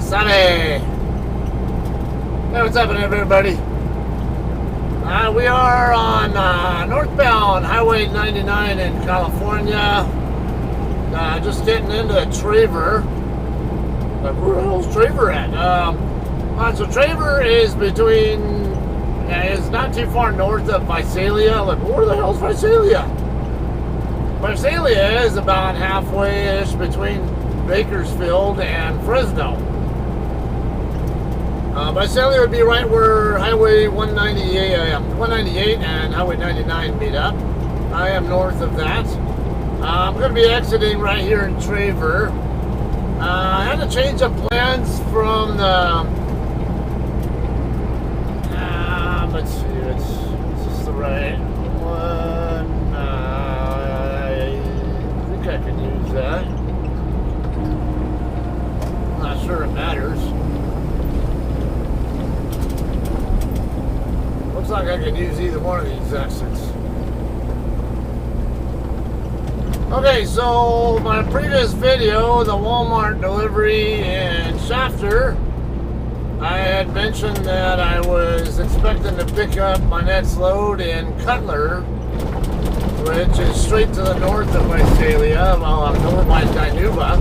Wasabi! Hey, what's happening, everybody? We are on northbound Highway 99 in California. Just getting into Traver. Where the hell's Traver at? So Traver is is not too far north of Visalia. Like, where the hell's Visalia? Visalia is about halfway-ish between Bakersfield and Fresno. Visalia would be right where Highway 198 and Highway 99 meet up. I am north of that. I'm going to be exiting right here in Traver. I had to change up plans from the... let's see, is this the right one? I think I can use that. Not sure it matters. Looks like I could use either one of these exits. Okay, so my previous video, the Walmart delivery in Shafter, I had mentioned that I was expecting to pick up my next load in Cutler, which is straight to the north of Visalia, over by Dinuba.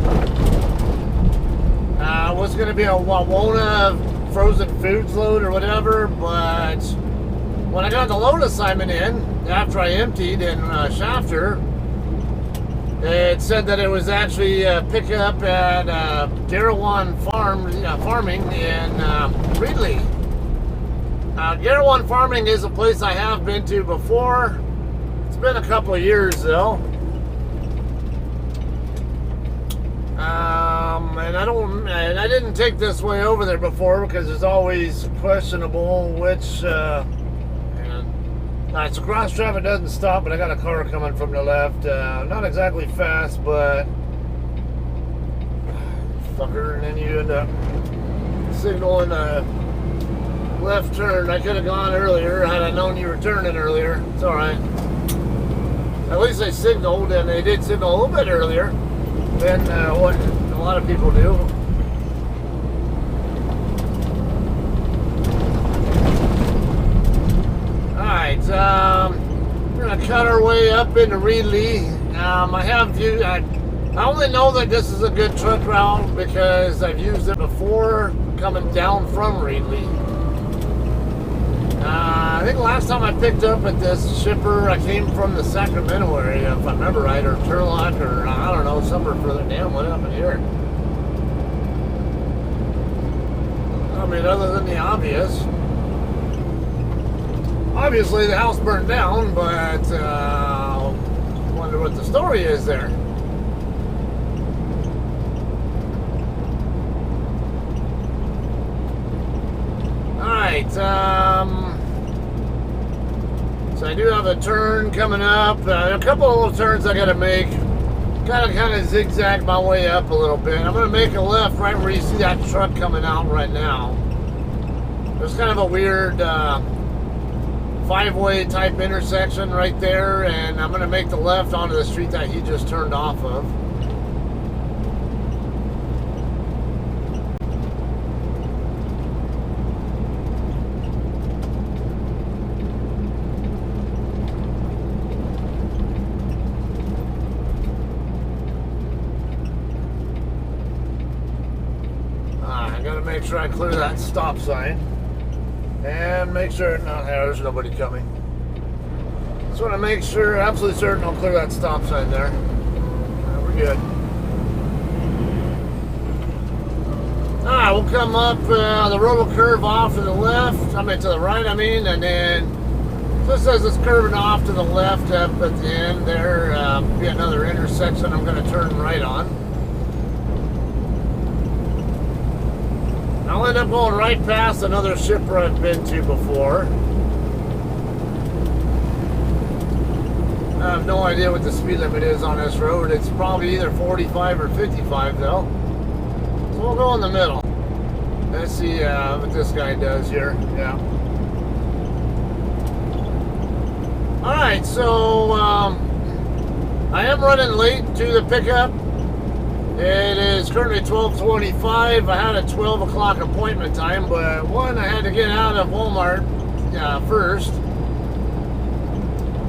Was going to be a Wawona frozen foods load or whatever, but when I got the load assignment in, after I emptied in Shafter, it said that it was actually pick up at Gerawan Farming in Reedley. Gerawan Farming is a place I have been to before. It's been a couple of years though. And I didn't take this way over there before because it's always questionable which. Alright, so cross traffic doesn't stop, but I got a car coming from the left. Not exactly fast, but fucker, and then you end up signaling a left turn. I could have gone earlier had I known you were turning earlier. It's alright. At least they signaled, and they did signal a little bit earlier than what a lot of people do. Alright, we're going to cut our way up into Reedley. I only know that this is a good truck route because I've used it before coming down from Reedley. I think last time I picked up at this shipper, I came from the Sacramento area, if I remember right, or Turlock, or I don't know, somewhere further down, what happened here? I mean, other than the obvious. Obviously, the house burned down, but I wonder what the story is there. Alright, so I do have a turn coming up. A couple of little turns I gotta make. Kind of zigzag my way up a little bit. I'm gonna make a left right where you see that truck coming out right now. There's kind of a weird five-way type intersection right there, and I'm going to make the left onto the street that he just turned off of. I got to make sure I clear that stop sign. And make sure, there's nobody coming. Just want to make sure, absolutely certain I'll clear that stop sign there. We're good. Alright, we'll come up, the road will curve off to the left, to the right, and then just as it's curving off to the left up at the end there, be another intersection I'm going to turn right on. I'll end up going right past another shipper I've been to before. I have no idea what the speed limit is on this road. It's probably either 45 or 55 though. So we'll go in the middle. Let's see what this guy does here. Yeah. Alright, so I am running late to the pickup. It is currently 12:25. I had a 12 o'clock appointment time, but one, I had to get out of Walmart first.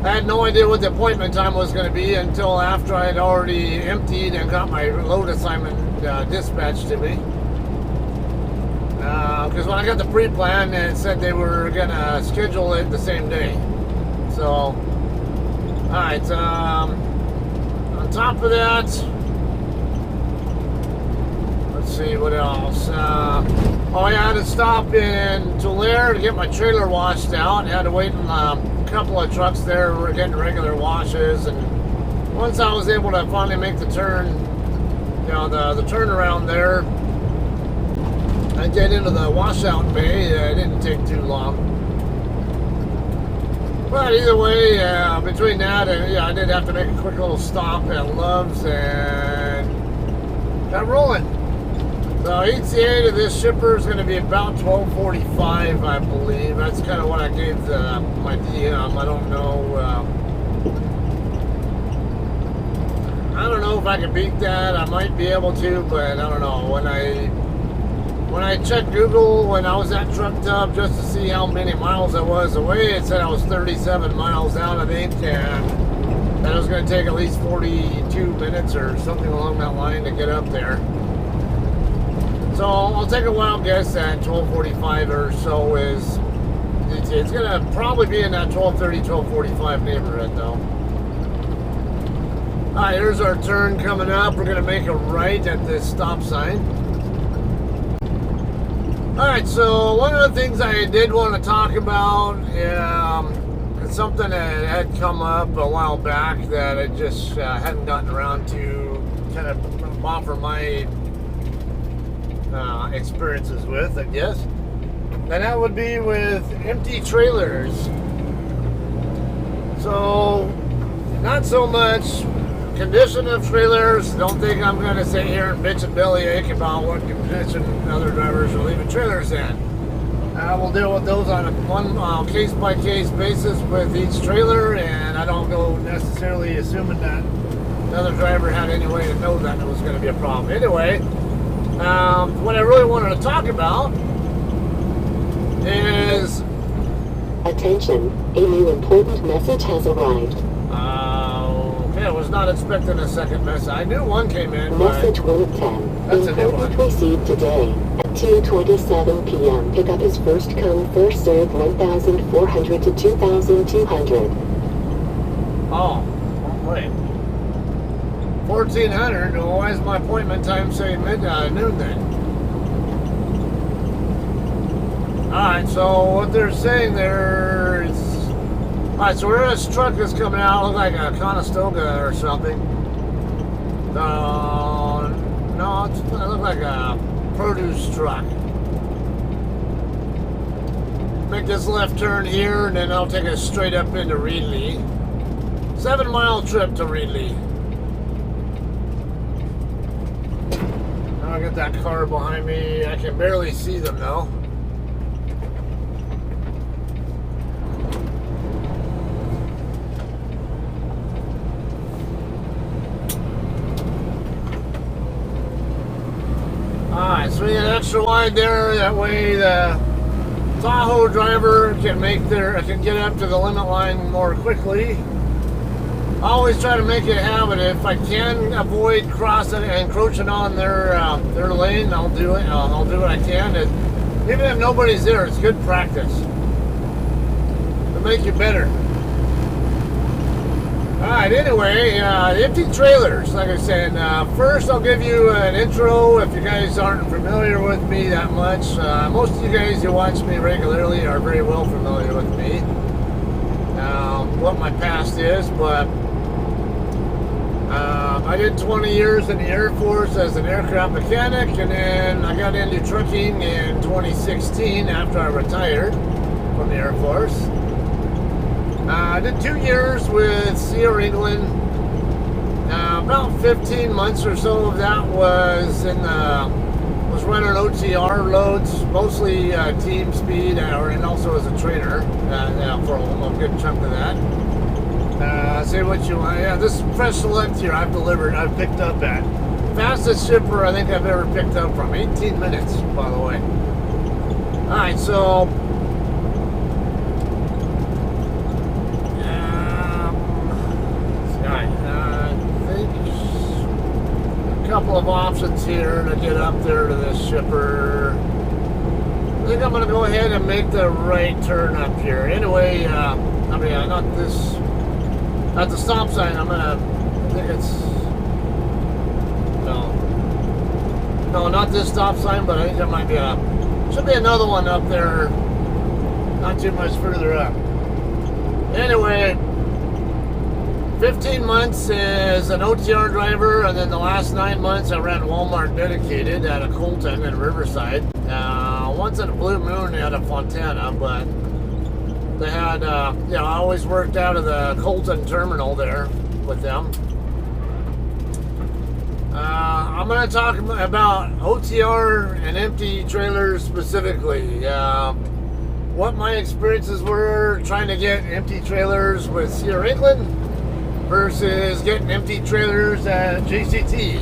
I had no idea what the appointment time was going to be until after I had already emptied and got my load assignment dispatched to me. Because when I got the pre-plan, it said they were going to schedule it the same day. So, alright, on top of that, let's see what else. I had to stop in Tulare to get my trailer washed out. I had to wait in a couple of trucks there. We're getting regular washes, and once I was able to finally make the turn, the turnaround there, I get into the washout bay. It didn't take too long. But either way, between that and I did have to make a quick little stop at Love's and got rolling. So ETA to this shipper is going to be about 12:45, I believe. That's kind of what I gave my DM. I don't know. I don't know if I can beat that. I might be able to, but I don't know. When I checked Google when I was at Truck Tub just to see how many miles I was away, it said I was 37 miles out, I think, and that it was going to take at least 42 minutes or something along that line to get up there. So I'll take a wild guess at 12:45 or so is, it's going to probably be in that 12:30, 12:45 neighborhood though. Alright, here's our turn coming up. We're going to make a right at this stop sign. Alright, so one of the things I did want to talk about is something that had come up a while back that I just hadn't gotten around to kind of offer my experiences with, I guess. And that would be with empty trailers. So, not so much condition of trailers. Don't think I'm going to sit here and bitch and bellyache about what condition other drivers are leaving trailers in. We'll deal with those on a one case-by-case basis with each trailer, and I don't go necessarily assuming that another driver had any way to know that it was going to be a problem. Anyway, what I really wanted to talk about is... Attention, a new important message has arrived. Okay, I was not expecting a second message. I knew one came in. Message 1 of 10. That's a new one. Important received today at 2:27 p.m. Pickup is first come, first served, 1,400 to 2,200. Oh, wait. 1,400? Well, why is my appointment time saying noon then? Alright, so what they're saying there is... Alright, so where this truck is coming out, looks like a Conestoga or something. No, it looks like a produce truck. Make this left turn here, and then I'll take us straight up into Reedley. 7-mile trip to Reedley. Now I got that car behind me. I can barely see them though. Alright, so we get extra wide there, that way the Tahoe driver can get up to the limit line more quickly. I always try to make it a habit. If I can avoid crossing and encroaching on their lane, I'll do it. I'll do what I can. Even if nobody's there, it's good practice. It'll make you better. Alright, anyway, empty trailers, like I said. First, I'll give you an intro if you guys aren't familiar with me that much. Most of you guys who watch me regularly are very well familiar with me. What my past is, but I did 20 years in the Air Force as an aircraft mechanic, and then I got into trucking in 2016 after I retired from the Air Force. I did 2 years with Sierra England. About 15 months or so of that was running OTR loads, mostly team speed, and also as a trainer for a good chunk of that. Say what you want. Yeah, this fresh select here I've picked up at fastest shipper I think I've ever picked up from. 18 minutes, by the way. Alright, so I think a couple of options here to get up there to this shipper. I think I'm going to go ahead and make the right turn up here. Anyway, I mean, not this, at the stop sign. I'm going to, I think it's, no, not this stop sign, but I think there might be should be another one up there, not too much further up. Anyway, 15 months as an OTR driver, and then the last 9 months I ran Walmart dedicated out of Colton and Riverside. Once at a Blue Moon out of Fontana, but they had, I always worked out of the Colton terminal there with them. I'm going to talk about OTR and empty trailers specifically. What my experiences were trying to get empty trailers with Sierra England versus getting empty trailers at JCT.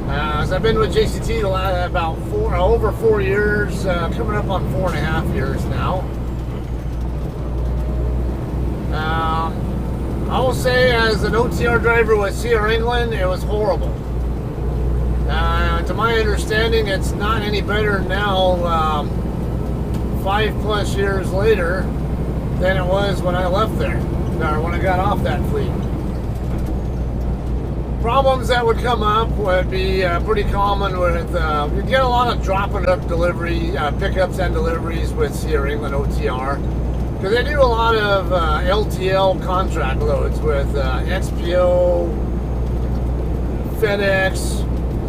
As I've been with JCT about over 4 years, coming up on 4.5 years now. I will say, as an OTR driver with Sierra England, it was horrible. To my understanding, it's not any better now, 5+ years later, than it was when I left there, or when I got off that fleet. Problems that would come up would be pretty common with, you get a lot of dropping up delivery, pickups and deliveries with Sierra England OTR. Because they do a lot of LTL contract loads with XPO, FedEx,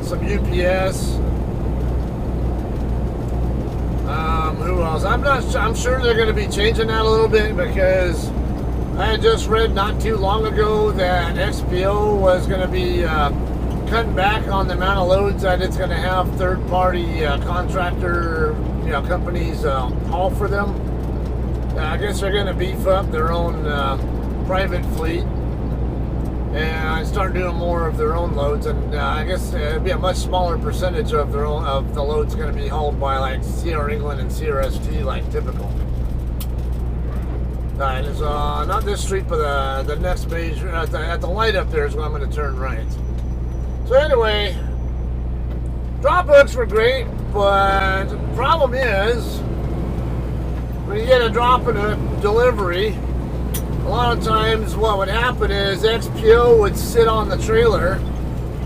some UPS. Who else? I'm sure they're going to be changing that a little bit, because I had just read not too long ago that XPO was going to be cutting back on the amount of loads that it's going to have third-party contractor, companies haul for them. I guess they're going to beef up their own private fleet and start doing more of their own loads. And I guess it'd be a much smaller percentage of their own the loads going to be hauled by like Sierra England and Sierra ST, like typical. It's not this street, but the next major at the light up there is where I'm going to turn right. So anyway, drop hooks were great, but the problem is, when you get a drop and a delivery, a lot of times what would happen is XPO would sit on the trailer,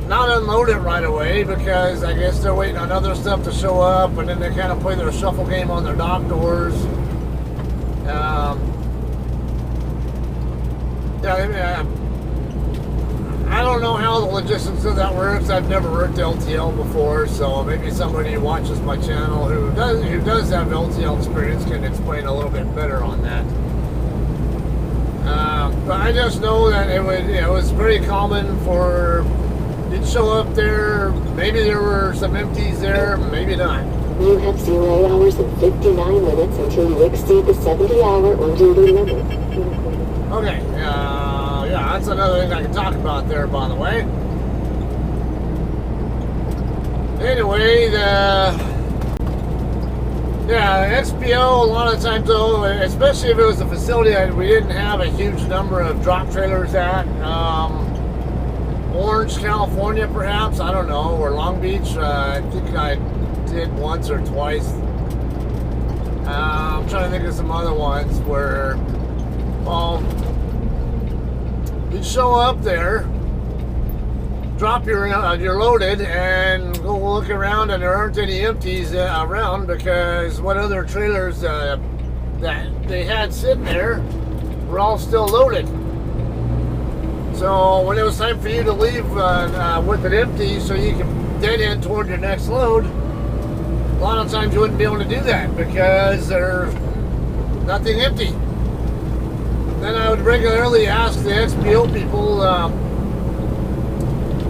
not unload it right away, because I guess they're waiting on other stuff to show up, and then they kind of play their shuffle game on their dock doors. I don't know how the logistics of that works. I've never worked LTL before, so maybe somebody who watches my channel who does have LTL experience can explain a little bit better on that. But I just know that it was very common for you'd show up there. Maybe there were some empties there, maybe not. You have 0 hours and 59 minutes until you exceed the 70-hour on-duty limit. Okay, yeah, that's another thing I can talk about there, by the way. Anyway, XPO, a lot of times though, especially if it was a facility that we didn't have a huge number of drop trailers at, Orange, California perhaps, I don't know, or Long Beach, I think I did once or twice. I'm trying to think of some other ones where, well, you'd show up there, drop you're loaded, and go look around, and there aren't any empties around, because what other trailers that they had sitting there were all still loaded. So when it was time for you to leave with it empty so you can dead end toward your next load, a lot of times you wouldn't be able to do that because there's nothing empty. Then I would regularly ask the XPO people,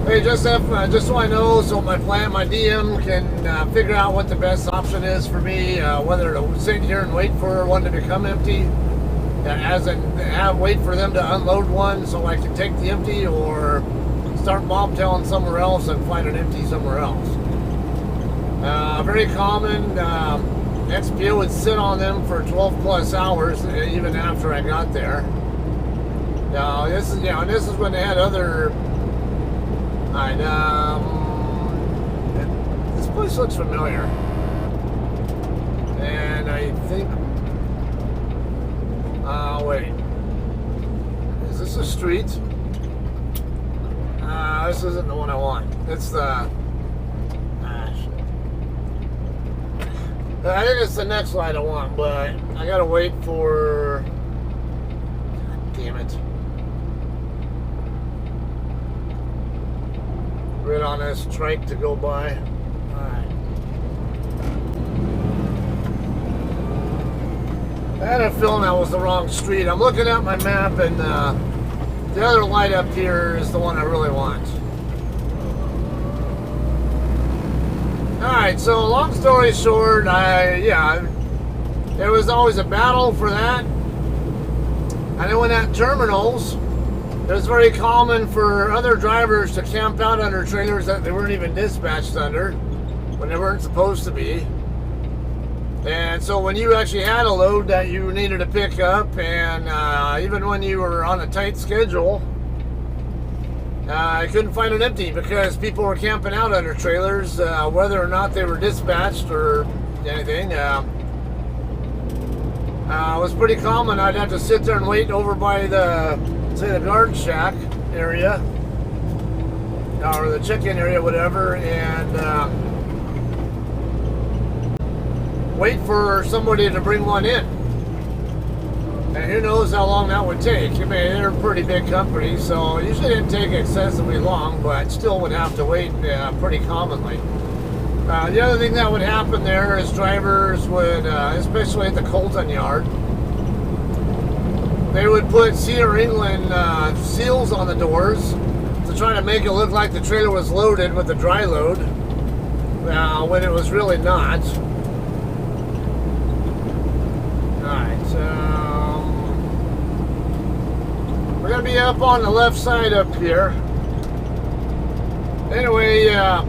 hey, just so I know, so my DM can figure out what the best option is for me, whether to sit here and wait for one to become empty, wait for them to unload one so I can take the empty, or start bobtailing somewhere else and find an empty somewhere else. Very common. XPO would sit on them for 12 plus hours even after I got there. Now this is this is when they had other. This place looks familiar, and I think. Wait. Is this a street? This isn't the one I want. It's the. I think it's the next light I want, but I gotta wait for. God damn it. Right on this trike to go by. Alright. I had a feeling that was the wrong street. I'm looking at my map, and the other light up here is the one I really want. Alright, so long story short, there was always a battle for that. And then when at terminals, it was very common for other drivers to camp out under trailers that they weren't even dispatched under when they weren't supposed to be. And so when you actually had a load that you needed to pick up, and even when you were on a tight schedule, I couldn't find it empty because people were camping out under trailers, whether or not they were dispatched or anything. It was pretty common. I'd have to sit there and wait over by the guard shack area, or the check-in area, whatever, and wait for somebody to bring one in. And who knows how long that would take. I mean, they're a pretty big company, so it usually didn't take excessively long, but still would have to wait pretty commonly. The other thing that would happen there is drivers would, especially at the Colton yard, they would put Cedar England seals on the doors to try to make it look like the trailer was loaded with a dry load, when it was really not. Alright, we're going to be up on the left side up here. Anyway, I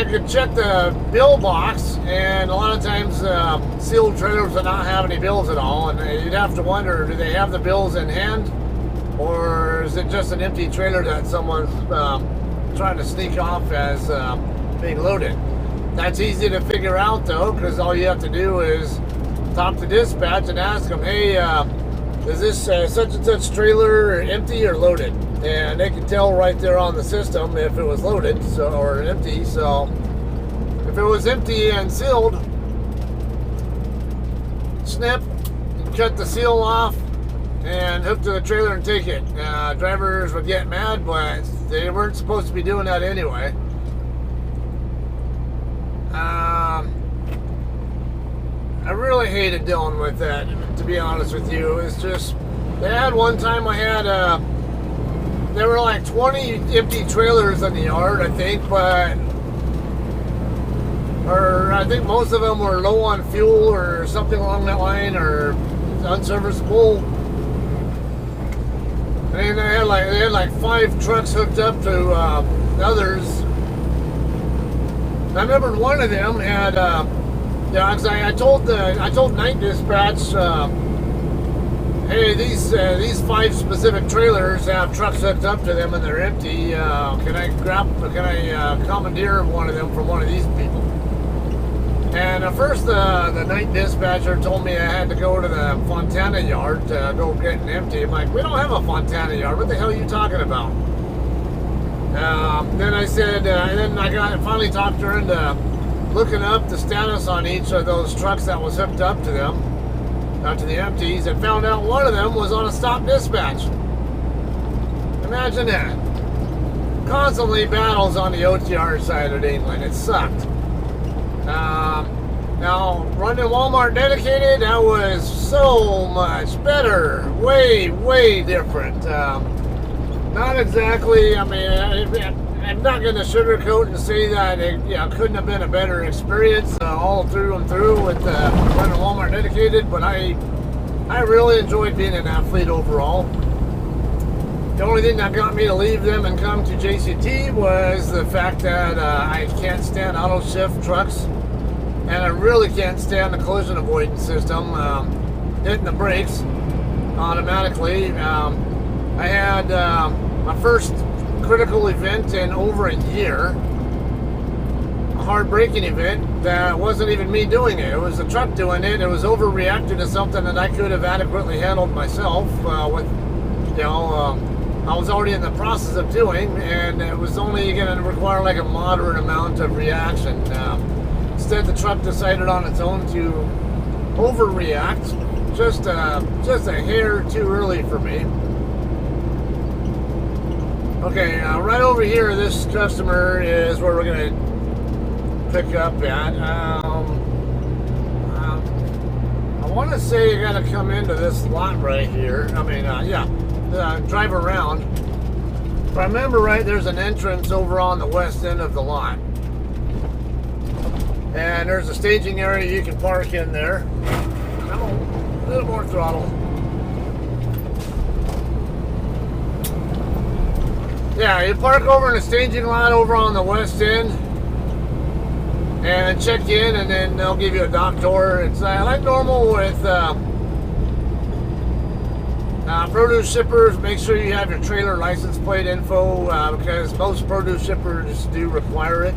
could check the bill box, and a lot of times sealed trailers would not have any bills at all, and you'd have to wonder, do they have the bills in hand, or is it just an empty trailer that someone's trying to sneak off as being loaded? That's easy to figure out though, because all you have to do is talk to dispatch and ask them, hey, is this such and such trailer empty or loaded? And they can tell right there on the system if it was loaded or empty. So if it was empty and sealed, snip, cut the seal off and hook to the trailer and take it. Drivers would get mad, but they weren't supposed to be doing that anyway. I really hated dealing with that, to be honest with you. It's just, they had one time I had there were like 20 empty trailers in the yard, I think, or I think most of them were low on fuel or something along that line, or unserviceable. And they had like 5 trucks hooked up to others. I remember one of them had, I told night dispatch, hey, these 5 specific trailers have trucks hooked up to them and they're empty. Can I commandeer one of them from one of these people? And at first, the night dispatcher told me I had to go to the Fontana yard to go get an empty. I'm like, we don't have a Fontana yard. What the hell are you talking about? Then I said, and then I finally talked her into looking up the status on each of those trucks that was hooked up to them, to the empties, and found out one of them was on a stop dispatch. Imagine that. Constantly battles on the OTR side of England. It sucked. Now, running Walmart dedicated, that was so much better. Way, way different. Not exactly, I mean, I'm not going to sugarcoat and say that it couldn't have been a better experience all through and through with running Walmart dedicated, but I really enjoyed being in that fleet overall. The only thing that got me to leave them and come to JCT was the fact that I can't stand auto shift trucks, and I really can't stand the collision avoidance system, hitting the brakes automatically. I had my first critical event in over a year, a hard braking event that wasn't even me doing it. It was the truck doing it. It was overreacting to something that I could have adequately handled myself with, you know, I was already in the process of doing, and it was only going to require like a moderate amount of reaction. Instead, the truck decided on its own to overreact, just a hair too early for me. Okay, right over here, this customer is where we're going to pick up at. I want to say you got to come into this lot right here. I mean, yeah. Drive around. If I remember right, there's an entrance over on the west end of the lot. And there's a staging area you can park in there. Come on, a little more throttle. Yeah, you park over in the staging lot over on the west end and check in, and then they'll give you a dock tour. It's like normal with produce shippers. Make sure you have your trailer license plate info because most produce shippers do require it.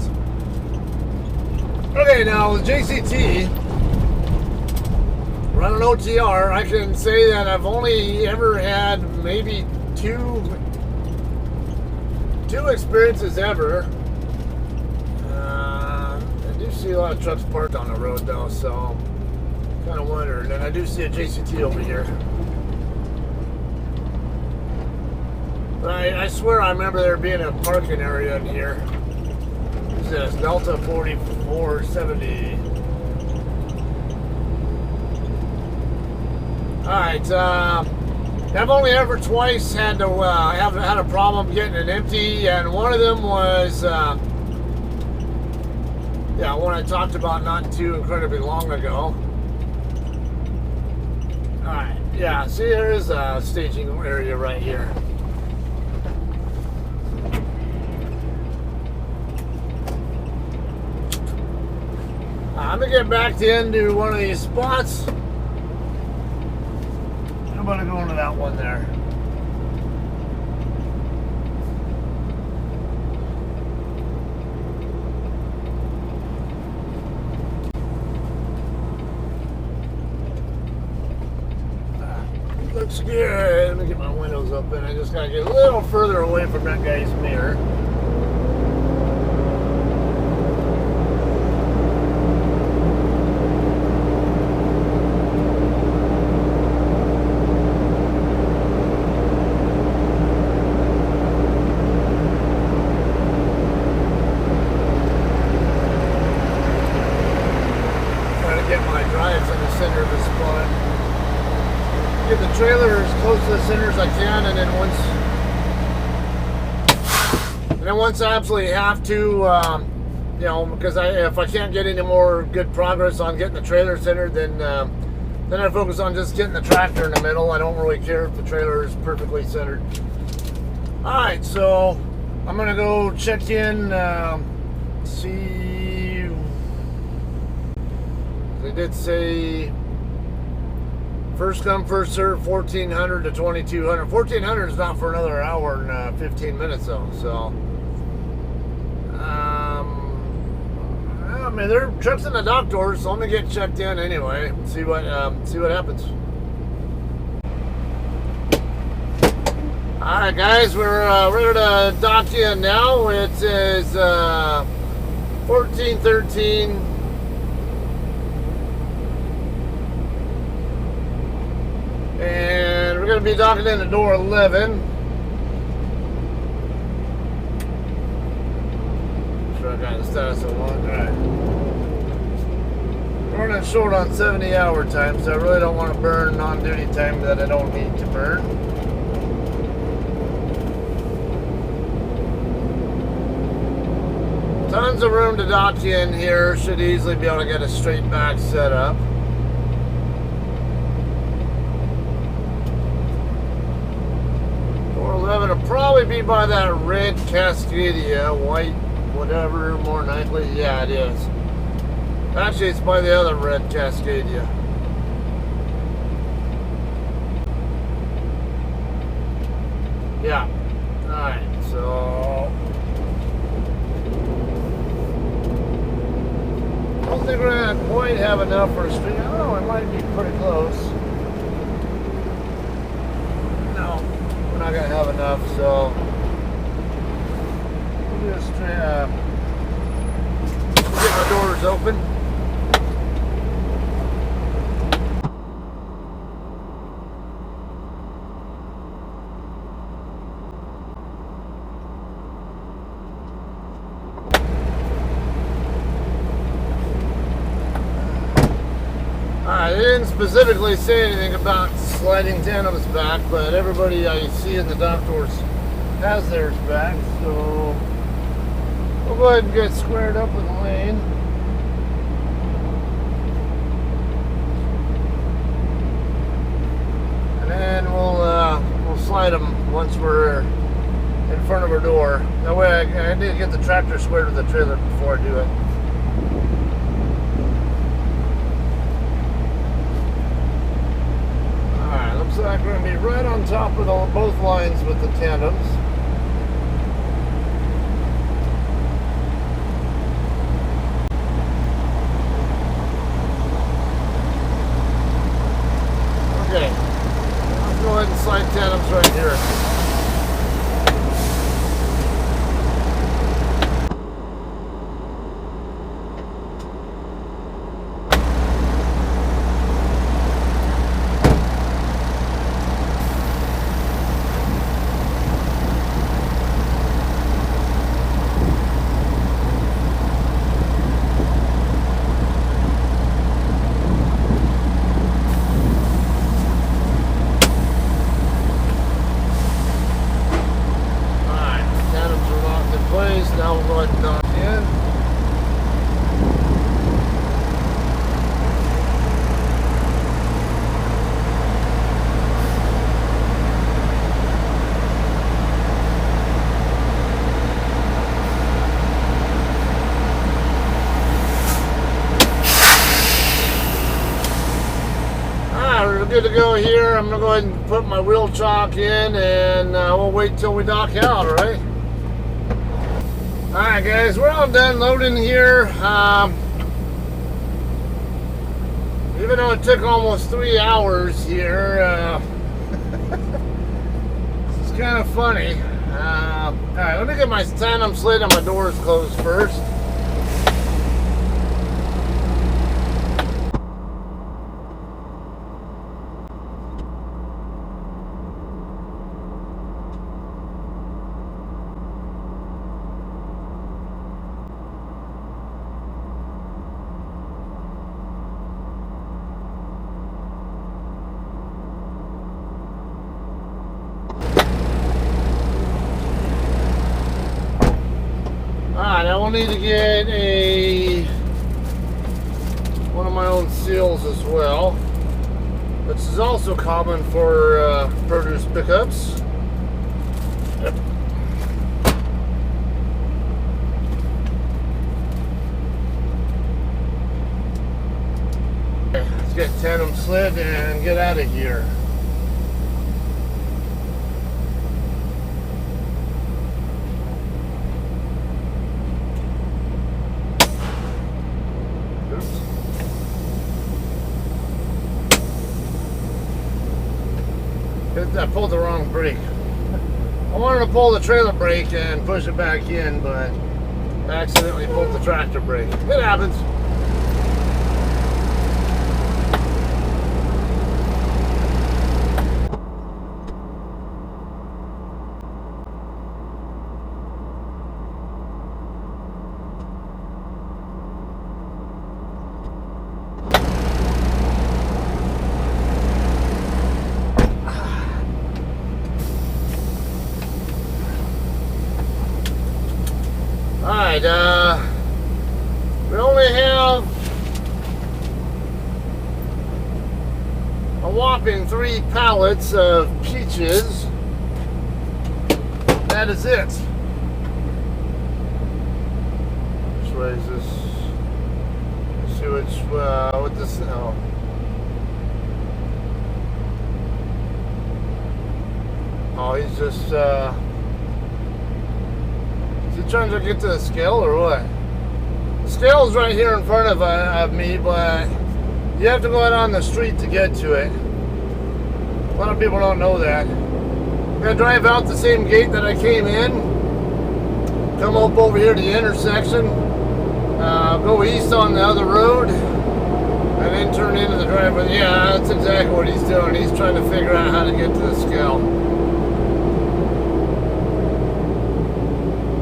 Okay, now with JCT, running OTR, I can say that I've only ever had maybe two experiences ever. I do see a lot of trucks parked on the road though, so kind of wondering. And I do see a JCT over here. I swear I remember there being a parking area in here. What's this? Delta 4470. Alright, I've only ever twice had to have had a problem getting it empty, and one of them was yeah, one I talked about not too incredibly long ago. Alright, yeah, see there is a staging area right here. I'm gonna get back into one of these spots. I'm gonna go into that one there. Looks good. Let me get my windows open. I just gotta get a little further away from that guy's mirror. Get the trailer as close to the center as I can, and then once I absolutely have to, you know, because if I can't get any more good progress on getting the trailer centered, then I focus on just getting the tractor in the middle. I don't really care if the trailer is perfectly centered. All right, so I'm gonna go check in, see. They did say first come, first serve, 1400 to 2200. 1400 is not for another hour and 15 minutes though. So, I mean, there are trucks in the dock doors, so I'm gonna get checked in anyway. See what happens. All right, guys, we're ready to dock in now. It is 1413. And we're going to be docking into door 11. Sure I got the status of one. Alright. Running short on 70-hour time, so I really don't want to burn non-duty time that I don't need to burn. Tons of room to dock in here. Should easily be able to get a straight back setup. 411 will probably be by that red Cascadia, white, whatever, more than likely. Yeah, it is. Actually, it's by the other red Cascadia. Yeah. Alright, so I don't think we're gonna quite have enough for a street. I don't know, it might be pretty close. No, we're not gonna have enough, so we'll just get my doors open. I didn't specifically say anything about sliding tandems back, but everybody I see in the dock doors has theirs back, so we'll go ahead and get squared up with the lane. And then we'll slide them once we're in front of our door. That way I need to get the tractor squared with the trailer before I do it. Looks like we're going to be right on top of both lines with the tandems. Okay, let's go ahead and slide tandems right here. Now we'll go ahead and knock in. Alright, we're good to go here. I'm going to go ahead and put my wheel chock in and we'll wait till we dock out, alright? Alright guys, we're all done loading here. Even though it took almost 3 hours here, it's kind of funny. Alright, let me get my tandem slid and my doors closed first. Alright, I will need to get one of my own seals as well, which is also common for produce pickups. Yep. Okay, let's get tandem slid and get out of here. I pulled the wrong brake. I wanted to pull the trailer brake and push it back in, but I accidentally pulled the tractor brake. It happens. Alright, we only have a whopping 3 pallets of peaches. that is it. Which way is this? Let's see what this. Oh. Oh, he's just. Is he trying to get to the scale or what? The scale's right here in front of me, but you have to go out on the street to get to it. A lot of people don't know that. I'm gonna drive out the same gate that I came in, come up over here to the intersection, go east on the other road, and then turn into the driveway. Yeah, that's exactly what he's doing. He's trying to figure out how to get to the scale.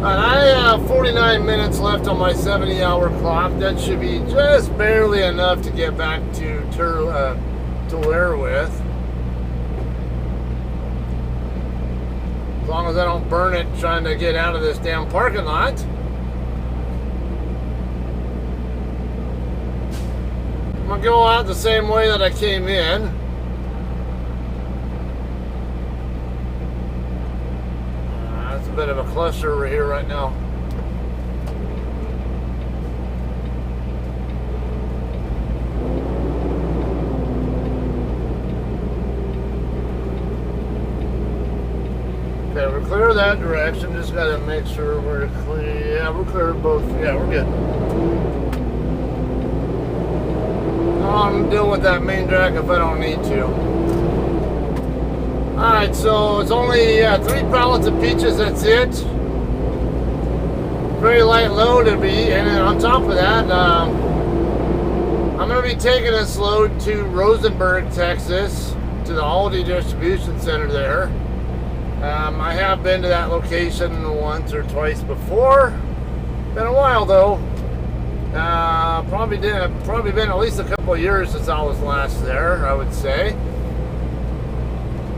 And I have 49 minutes left on my 70-hour clock. That should be just barely enough to get back to Tulare with. As long as I don't burn it trying to get out of this damn parking lot. I'm gonna go out the same way that I came in. That's a bit of a cluster over here right now. Okay, we're clear that direction. Just gotta make sure we're clear. Yeah, we're clear both. Yeah, we're good. I'm dealing with that main drag if I don't need to. Alright, so it's only 3 pallets of peaches, that's it. Very light load it'll be, and then on top of that, I'm going to be taking this load to Rosenberg, Texas, to the Aldi distribution center there. I have been to that location once or twice before. Been a while though. Probably been at least a couple of years since I was last there, I would say.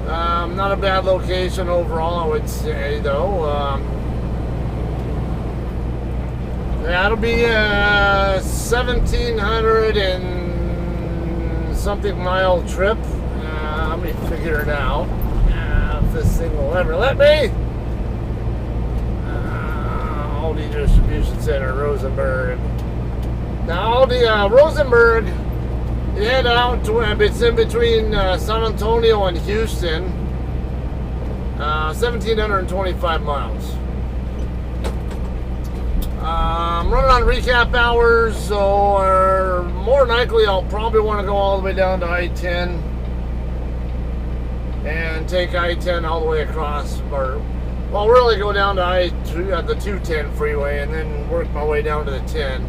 Not a bad location overall, I would say, though. Yeah, it'll be a 1,700 and something mile trip. Let me figure it out. If this thing will ever let me. Aldi Distribution Center, Rosenberg. Now, Aldi, Rosenberg, you head out to, it's in between San Antonio and Houston, 1,725 miles. I'm running on recap hours, so more than likely I'll probably want to go all the way down to I-10 and take I-10 all the way across, or well, really go down to the 210 freeway and then work my way down to the 10.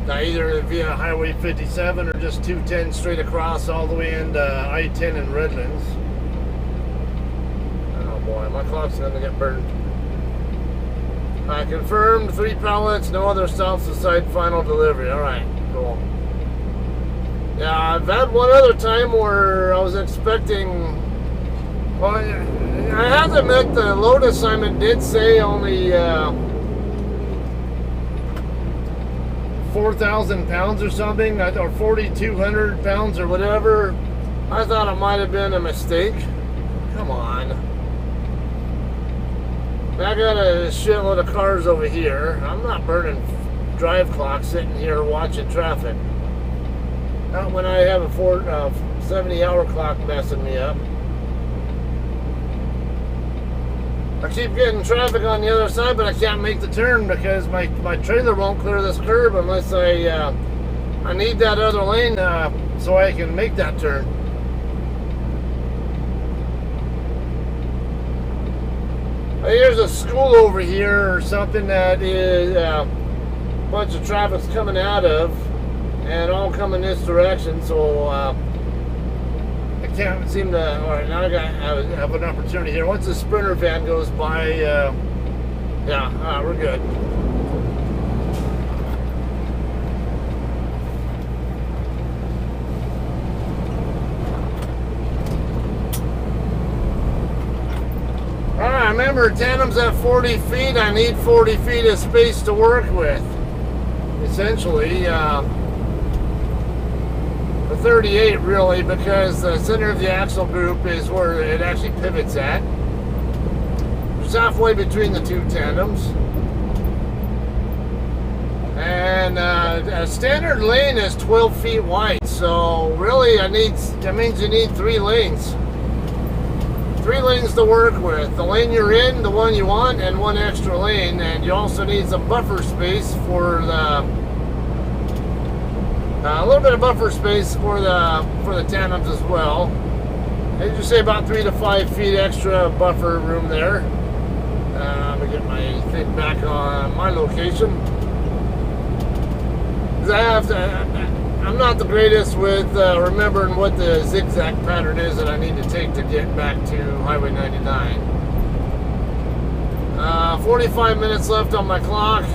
Either via Highway 57 or just 210 straight across all the way into I-10 and Redlands. Oh boy, my clock's gonna get burned. I confirmed 3 pallets, no other stops beside final delivery. Alright, cool. Yeah, I've had one other time where I was expecting, well, I have to admit the load assignment did say only 4,000 pounds or something, or 4,200 pounds or whatever. I thought it might have been a mistake. Come on. I got a shitload of cars over here. I'm not burning drive clock sitting here watching traffic. Not when I have a 70-hour clock messing me up. I keep getting traffic on the other side, but I can't make the turn because my trailer won't clear this curb unless I need that other lane so I can make that turn. Here's a school over here or something that is a bunch of traffic's coming out of and all coming this direction, so I can't seem to. Alright, now I have an opportunity here. Once the Sprinter van goes by, yeah, we're good. Alright, remember, tandem's at 40 feet. I need 40 feet of space to work with. Essentially, the 38 really, because the center of the axle group is where it actually pivots at. it's halfway between the two tandems. And a standard lane is 12 feet wide, so really that means you need 3 lanes. 3 lanes to work with. The lane you're in, the one you want, and 1 extra lane. And you also need some buffer space for the a little bit of buffer space for the tandems as well. As you say, about 3 to 5 feet extra buffer room there. Let me get my thing back on my location. I'm not the greatest with remembering what the zigzag pattern is that I need to take to get back to Highway 99. 45 minutes left on my clock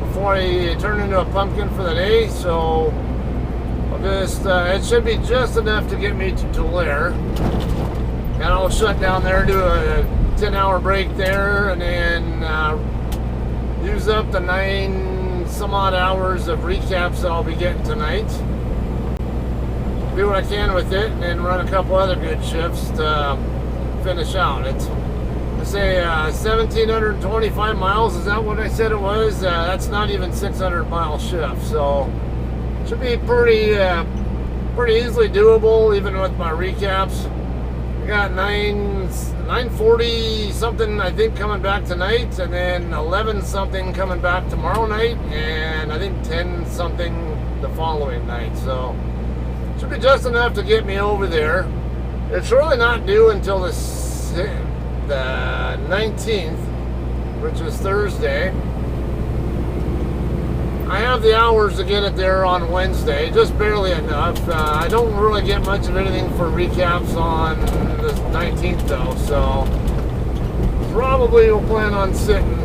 before I turn into a pumpkin for the day, so I'll just, it should be just enough to get me to Tulare. And I'll shut down there, do a 10-hour break there, and then use up the 9 some odd hours of recaps that I'll be getting tonight. Do what I can with it, and then run a couple other good shifts to finish out. It's, I say 1,725 miles. Is that what I said it was? That's not even 600-mile shift, so should be pretty easily doable, even with my recaps. I got 940 something I think coming back tonight, and then 11 something coming back tomorrow night, and I think 10 something the following night. So should be just enough to get me over there. It's really not due until the 19th, which is Thursday. I have the hours to get it there on Wednesday, just barely enough. I don't really get much of anything for recaps on the 19th though, so probably we'll plan on sitting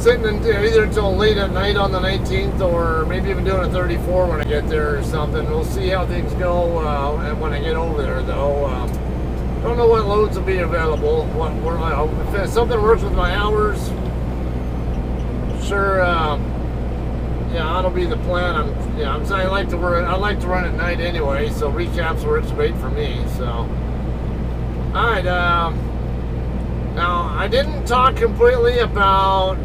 either until late at night on the 19th, or maybe even doing a 34 when I get there or something. We'll see how things go when I get over there though. Don't know what loads will be available. If something works with my hours, sure, yeah, that'll be the plan. I like to run at night anyway, so recaps works great for me. So, all right. Now I didn't talk completely about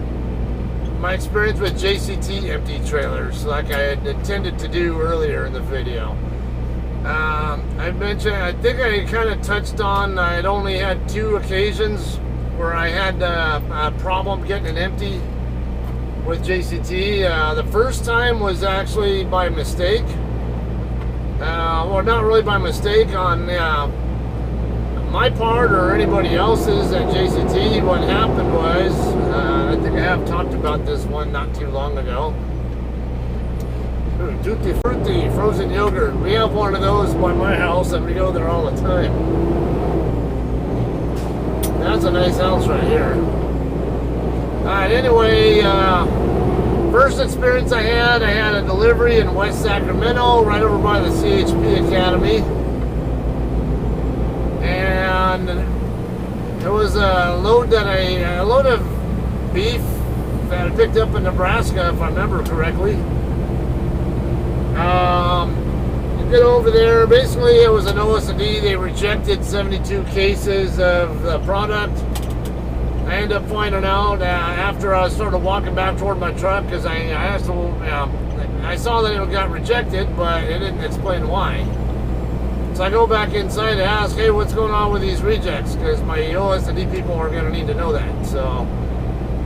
my experience with JCT empty trailers, like I had intended to do earlier in the video. I mentioned, I think I kind of touched on, I'd only had 2 occasions where I had a problem getting an empty with JCT. The first time was actually by mistake. Well, not really by mistake on my part or anybody else's at JCT. What happened was, I think I have talked about this one not too long ago. Ooh, Tutti Frutti frozen yogurt. We have one of those by my house and we go there all the time. That's a nice house right here. Alright, anyway, first experience I had a delivery in West Sacramento, right over by the CHP Academy. And it was a load of beef that I picked up in Nebraska, if I remember correctly. You get over there, basically it was an OS&D. They rejected 72 cases of the product. I ended up finding out after I started walking back toward my truck, because I asked them, I saw that it got rejected, but it didn't explain why. So I go back inside to ask, hey, what's going on with these rejects? Because my OS&D people are going to need to know that. So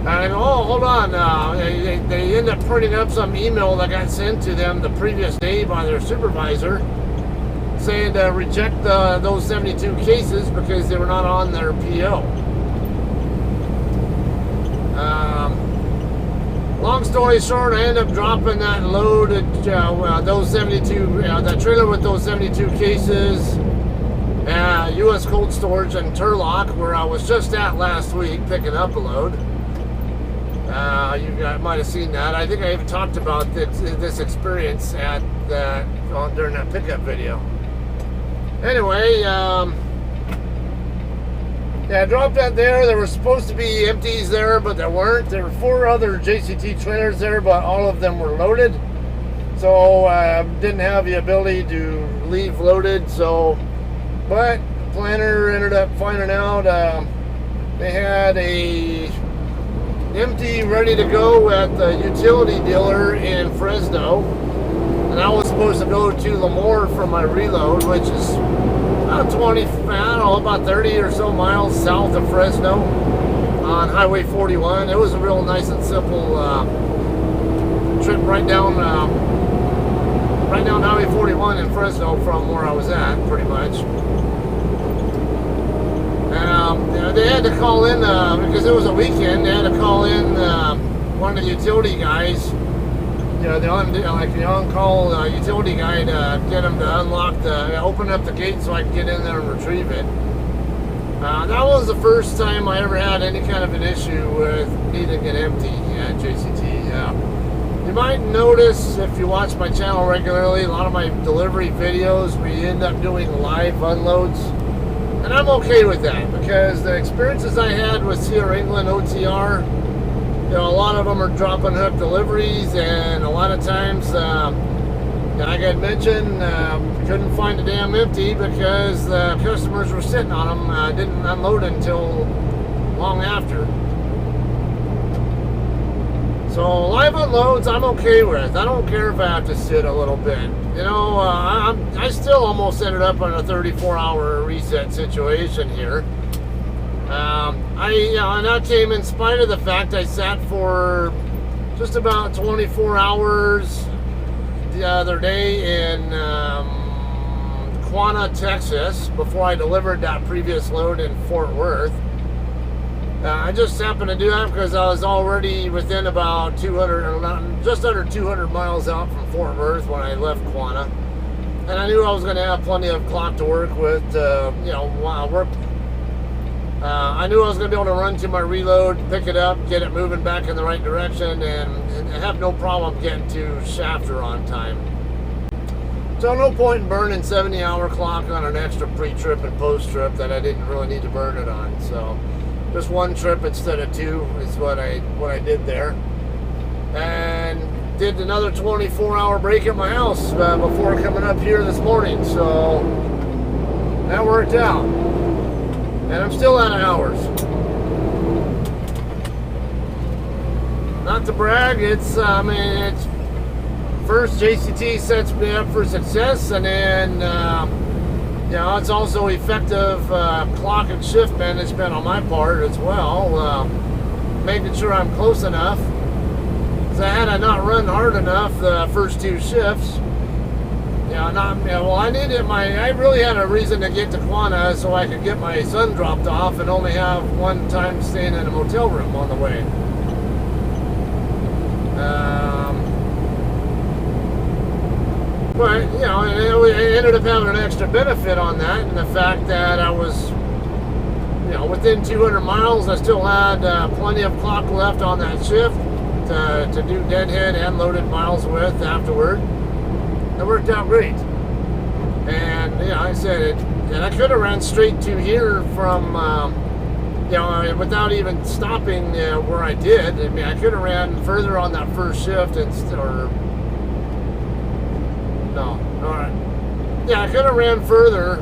and I go, oh, hold on. They end up printing up some email that got sent to them the previous day by their supervisor saying to reject those 72 cases because they were not on their PO. Long story short, I ended up dropping that load at those 72, that trailer with those 72 cases, U.S. Cold Storage in Turlock, where I was just at last week picking up a load. You guys might have seen that. I think I even talked about this experience during that pickup video. Anyway, yeah, I dropped that there. There were supposed to be empties there, but there weren't. There were 4 other JCT trailers there, but all of them were loaded. So didn't have the ability to leave loaded. So, but the planner ended up finding out They had a empty ready to go at the utility dealer in Fresno, and I was supposed to go to Lemoore for my reload, which is about 20, I don't know, about 30 or so miles south of Fresno on Highway 41. It was a real nice and simple trip right down Highway 41 in Fresno from where I was at, pretty much. They had to call in because it was a weekend. They had to call in one of the utility guys. The on-call utility guy to get him to open up the gate so I could get in there and retrieve it. That was the first time I ever had any kind of an issue with needing it empty at JCT. You might notice if you watch my channel regularly, a lot of my delivery videos, we end up doing live unloads. And I'm okay with that because the experiences I had with Sierra England OTR, a lot of them are drop and hook deliveries, and a lot of times, like I mentioned, couldn't find a damn empty because the customers were sitting on them, didn't unload until long after. So live unloads I'm okay with. I don't care if I have to sit a little bit. I still almost ended up on a 34-hour reset situation here. And that came in spite of the fact I sat for just about 24 hours the other day in Quanah, Texas, before I delivered that previous load in Fort Worth. I just happened to do that because I was already within about just under 200 miles out from Fort Worth when I left Quanah. And I knew I was going to have plenty of clock to work with, I knew I was going to be able to run to my reload, pick it up, get it moving back in the right direction, and have no problem getting to Shafter on time. So no point in burning 70-hour clock on an extra pre-trip and post-trip that I didn't really need to burn it on. So just one trip instead of two is what I did there. And did another 24-hour break at my house before coming up here this morning. So that worked out. And I'm still out of hours. Not to brag, it's first JCT sets me up for success, and then it's also effective clock and shift management on my part as well, making sure I'm close enough. Because had I not run hard enough the first two shifts, I really had a reason to get to Quanah so I could get my son dropped off and only have one time staying in a motel room on the way. But, it ended up having an extra benefit on that, and the fact that I was, within 200 miles, I still had plenty of clock left on that shift to do deadhead and loaded miles with afterward. It worked out great. And, like I said, and I could have ran straight to here from, without even stopping where I did. I could have ran further on that first shift I could have ran further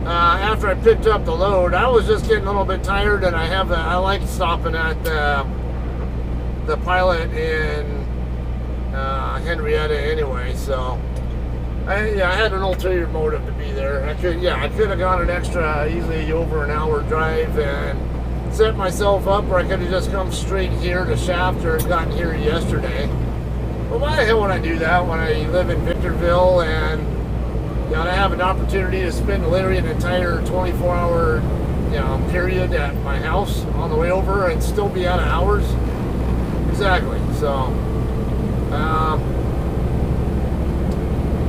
after I picked up the load. I was just getting a little bit tired, and I like stopping at the Pilot in Henrietta anyway, so I had an ulterior motive to be there. I could have gone an extra, easily over an hour drive and set myself up, or I could have just come straight here to Shafter and gotten here yesterday. Well, why the hell would I do that when I live in Victorville and I have an opportunity to spend literally an entire 24-hour period at my house on the way over and still be out of hours? Exactly. So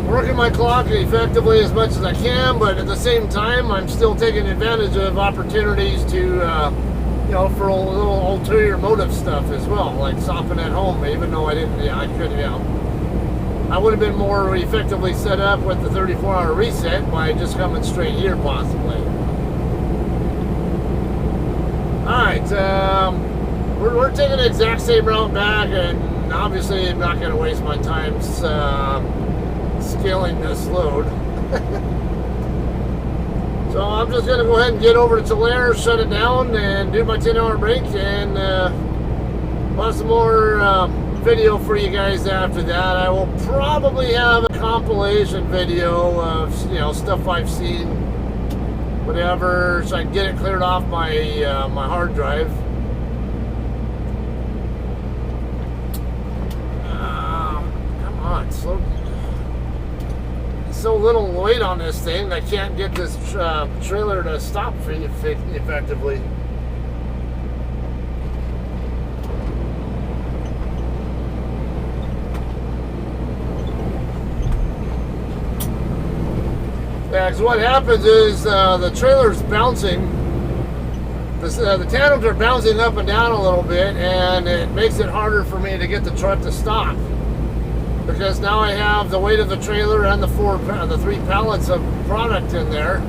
working my clock effectively as much as I can, but at the same time I'm still taking advantage of opportunities to for a little ulterior motive stuff as well, like stopping at home, even though I didn't, I could, I would have been more effectively set up with the 34-hour reset by just coming straight here, possibly. Alright, we're taking the exact same route back, and obviously I'm not going to waste my time scaling this load. So I'm just going to go ahead and get over to Tulare, shut it down, and do my 10-hour break, and we'll have some more video for you guys after that. I will probably have a compilation video of, you know, stuff I've seen, whatever, so I can get it cleared off my my hard drive. Come on, slow. So little weight on this thing, I can't get this trailer to stop effectively. Yeah, because what happens is the trailer's bouncing. The tandems are bouncing up and down a little bit, and it makes it harder for me to get the truck to stop. Because now I have the weight of the trailer and the 3 pallets of product in there.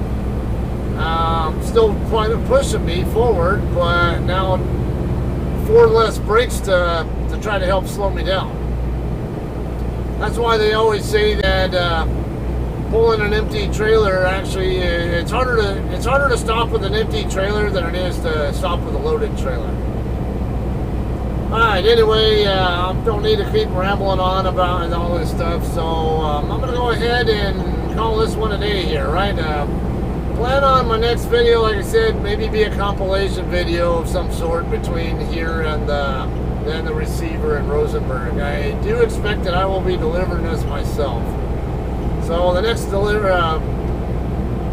Still quite pushing me forward, but now 4 less brakes to try to help slow me down. That's why they always say that pulling an empty trailer, actually, it's harder to stop with an empty trailer than it is to stop with a loaded trailer. Alright, anyway, don't need to keep rambling on about all this stuff, so I'm going to go ahead and call this one a day here, right? Plan on my next video, like I said, maybe be a compilation video of some sort between here and the receiver in Rosenberg. I do expect that I will be delivering this myself. So the next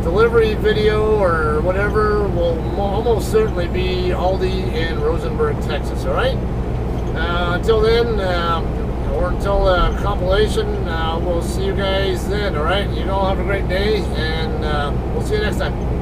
delivery video or whatever will almost certainly be Aldi in Rosenberg, Texas, alright? Until then, or until compilation, we'll see you guys then, alright? You all have a great day, and we'll see you next time.